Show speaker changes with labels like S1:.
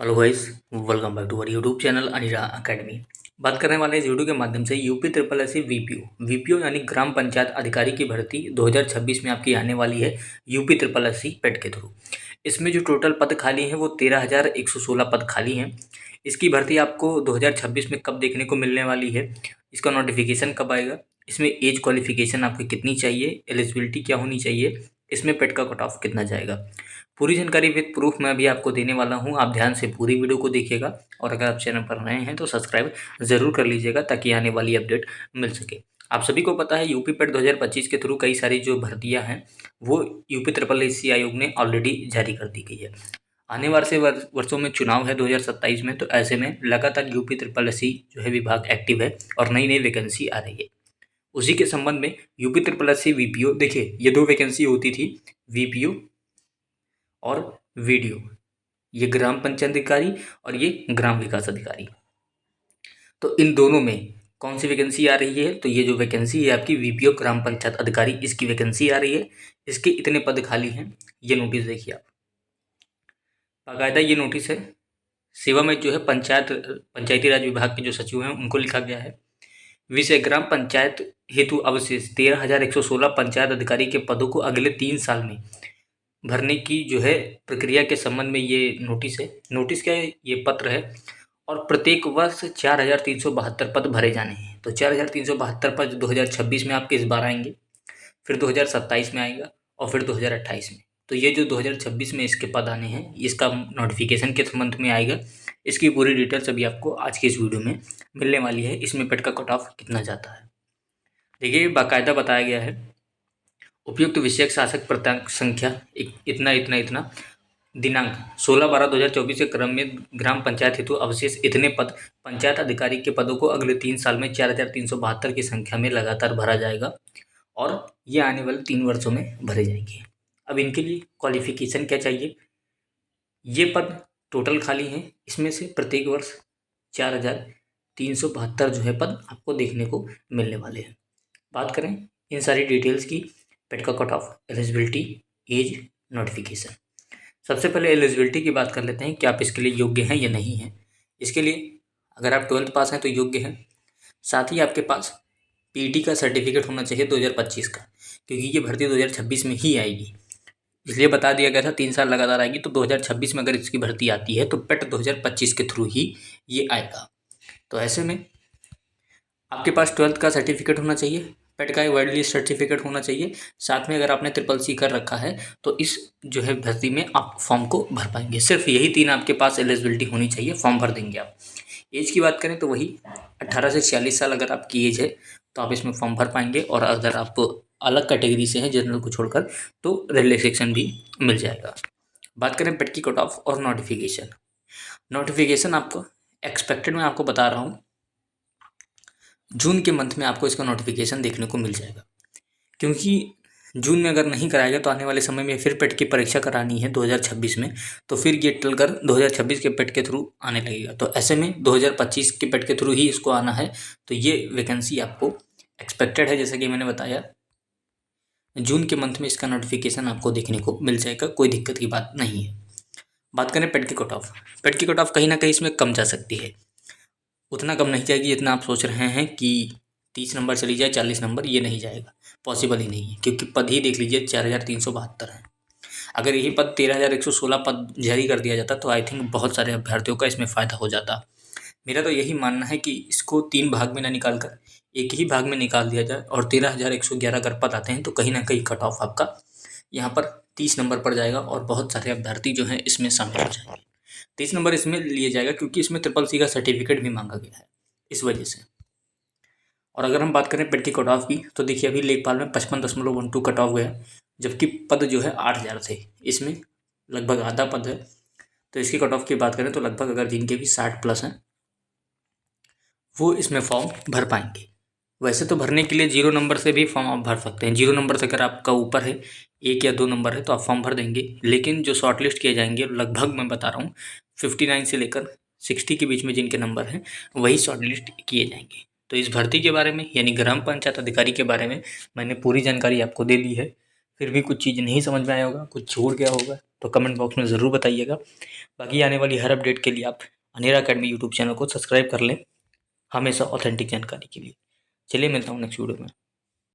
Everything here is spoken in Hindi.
S1: Hello guys, welcome back to our YouTube channel Anira academy. बात करने वाले इस वीडियो के माध्यम से यूपी ट्रिपल एस वीपीओ यानी ग्राम पंचायत अधिकारी की भर्ती 2026 में आपकी आने वाली है यूपी ट्रिपल एस पेड के थ्रू। इसमें जो टोटल पद खाली हैं वो 13,116 पद खाली हैं। इसकी भर्ती आपको 2026 में कब देखने को मिलने वाली है, इसका नोटिफिकेशन कब आएगा, इसमें एज क्वालिफिकेशन आपकी कितनी चाहिए, एलिजिबिलिटी क्या होनी चाहिए, इसमें पेड का कट ऑफ कितना जाएगा, पूरी जानकारी विद प्रूफ मैं अभी आपको देने वाला हूं। आप ध्यान से पूरी वीडियो को देखिएगा और अगर आप चैनल पर नए हैं तो सब्सक्राइब ज़रूर कर लीजिएगा ताकि आने वाली अपडेट मिल सके। आप सभी को पता है यूपी पेड 2025 के थ्रू कई सारी जो भर्तियां हैं वो यूपी ट्रिपल एस आयोग ने ऑलरेडी जारी कर दी गई है। आने वाले वर्षों में चुनाव है 2027 में, तो ऐसे में लगातार यूपी ट्रिपल एस जो है विभाग एक्टिव है और नई नई वैकेंसी आ रही है। उसी के संबंध में यूपी ट्रिपल एस वीपीओ, देखिए ये दो वैकेंसी होती थी, वीपीओ और वीडियो, ये ग्राम पंचायत अधिकारी और ये ग्राम विकास अधिकारी। तो इन दोनों में कौन सी वैकेंसी आ रही है, तो ये जो वैकेंसी है आपकी वीपीओ ग्राम पंचायत अधिकारी, इसकी वैकेंसी आ रही है। इसके इतने पद खाली हैं, ये नोटिस देखिए आप, बाकायदा ये नोटिस है सेवा में जो है पंचायती राज विभाग के जो सचिव हैं उनको लिखा गया है। विषय ग्राम पंचायत हेतु अवशेष 13,116 पंचायत अधिकारी के पदों को अगले 3 साल में भरने की जो है प्रक्रिया के संबंध में ये नोटिस है। नोटिस क्या है, ये पत्र है और प्रत्येक वर्ष 4,372 पद भरे जाने हैं। तो 4,372 पद 2026 में आपके इस बार आएंगे, फिर 2027 में आएगा और फिर 2028 में। तो ये जो 2026 में इसके पद आने हैं, इसका नोटिफिकेशन के संबंध में आएगा। इसकी पूरी डिटेल्स अभी आपको आज के इस वीडियो में मिलने वाली है। इसमें पेड का कट ऑफ कितना जाता है देखिए, बाकायदा बताया गया है। उपयुक्त विषयक शासक प्राप्तांक संख्या इतना इतना इतना, दिनांक 16/12/2024 के क्रम में ग्राम पंचायत हेतु अवशेष इतने पद पंचायत अधिकारी के पदों को अगले 3 साल में 4,372 की संख्या में लगातार भरा जाएगा और ये आने वाले 3 वर्षों में भरे जाएंगे। अब इनके लिए क्वालिफिकेशन क्या चाहिए, ये पद टोटल खाली हैं, इसमें से प्रत्येक वर्ष 4,372 जो है पद आपको देखने को मिलने वाले हैं। बात करें इन सारी डिटेल्स की, पेड का cut off, eligibility, age, notification. सबसे पहले एलिजिबिलिटी की बात कर लेते हैं कि आप इसके लिए योग्य हैं या नहीं हैं। इसके लिए अगर आप 12th पास हैं तो योग्य हैं, साथ ही आपके पास पीटी का सर्टिफिकेट होना चाहिए 2025 का, क्योंकि ये भर्ती 2026 में ही आएगी, इसलिए बता दिया गया था 3 साल लगातार आएगी। तो 2026 में अगर इसकी भर्ती आती है तो पेट 2025 के थ्रू ही ये आएगा। तो ऐसे में आपके पास 12th का सर्टिफिकेट होना चाहिए, पेट का वर्ड लिस्ट सर्टिफिकेट होना चाहिए, साथ में अगर आपने ट्रिपल सी कर रखा है तो इस जो है भर्ती में आप फॉर्म को भर पाएंगे। सिर्फ यही 3 आपके पास एलिजिबिलिटी होनी चाहिए, फॉर्म भर देंगे आप। एज की बात करें तो वही 18 से 46 साल अगर आपकी एज है तो आप इसमें फॉर्म भर पाएंगे, और अगर आप अलग कैटेगरी से हैं जनरल को छोड़कर तो रिलैक्सेशन भी मिल जाएगा। बात करें पेट की कट ऑफ और नोटिफिकेशन आपको एक्सपेक्टेड मैं आपको बता रहा हूँ जून के मंथ में आपको इसका नोटिफिकेशन देखने को मिल जाएगा, क्योंकि जून में अगर नहीं कराएगा तो आने वाले समय में फिर पेट की परीक्षा करानी है 2026 में, तो फिर ये टलकर 2026 के पेट के थ्रू आने लगेगा। तो ऐसे में 2025 के पेट के थ्रू ही इसको आना है। तो ये वैकेंसी आपको एक्सपेक्टेड है, जैसे कि मैंने बताया जून के मंथ में इसका नोटिफिकेशन आपको देखने को मिल जाएगा, कोई दिक्कत की बात नहीं है। बात करें पेट की कट ऑफ, पेट की कट ऑफ कहीं ना कहीं इसमें कम जा सकती है, उतना कम नहीं जाएगी जितना आप सोच रहे हैं कि 30 नंबर चली जाए, 40 नंबर, ये नहीं जाएगा, पॉसिबल ही नहीं है, क्योंकि पद ही देख लीजिए 4,372 है। अगर यही पद 13,116 पद जारी कर दिया जाता तो आई थिंक बहुत सारे अभ्यर्थियों का इसमें फ़ायदा हो जाता। मेरा तो यही मानना है कि इसको 3 भाग में ना निकाल कर एक ही भाग में निकाल दिया जाए, और 13,111 अगर पद आते हैं तो कहीं ना कहीं कट ऑफ आपका यहाँ पर 30 नंबर पर जाएगा और बहुत सारे अभ्यर्थी जो हैं इसमें शामिल हो जाएंगे। 30 नंबर इसमें लिए जाएगा क्योंकि इसमें ट्रिपल सी का सर्टिफिकेट भी मांगा गया है, इस वजह से। और अगर हम बात करें पेट की कट ऑफ की तो देखिए अभी लेखपाल में 55.12 कट ऑफ गया, जबकि पद जो है 8,000 थे, इसमें लगभग आधा पद है। तो इसकी कट ऑफ की बात करें तो लगभग अगर जिनके भी 60+ हैं वो इसमें फॉर्म भर पाएंगे। वैसे तो भरने के लिए 0 नंबर से भी फॉर्म आप भर सकते हैं, 0 नंबर से अगर आपका ऊपर है 1 या 2 नंबर है तो आप फॉर्म भर देंगे, लेकिन जो शॉर्टलिस्ट किए जाएंगे लगभग मैं बता रहा हूँ 59 से लेकर 60 के बीच में जिनके नंबर हैं वही शॉर्टलिस्ट किए जाएंगे। तो इस भर्ती के बारे में यानी ग्राम पंचायत अधिकारी के बारे में मैंने पूरी जानकारी आपको दे दी है। फिर भी कुछ चीज़ नहीं समझ में आया होगा, कुछ छूट गया होगा तो कमेंट बॉक्स में ज़रूर बताइएगा। बाकी आने वाली हर अपडेट के लिए आप अनेरा अकेडमी यूट्यूब चैनल को सब्सक्राइब कर लें, हमेशा ऑथेंटिक जानकारी के लिए। चलिए मिलता हूँ नेक्स्ट वीडियो में।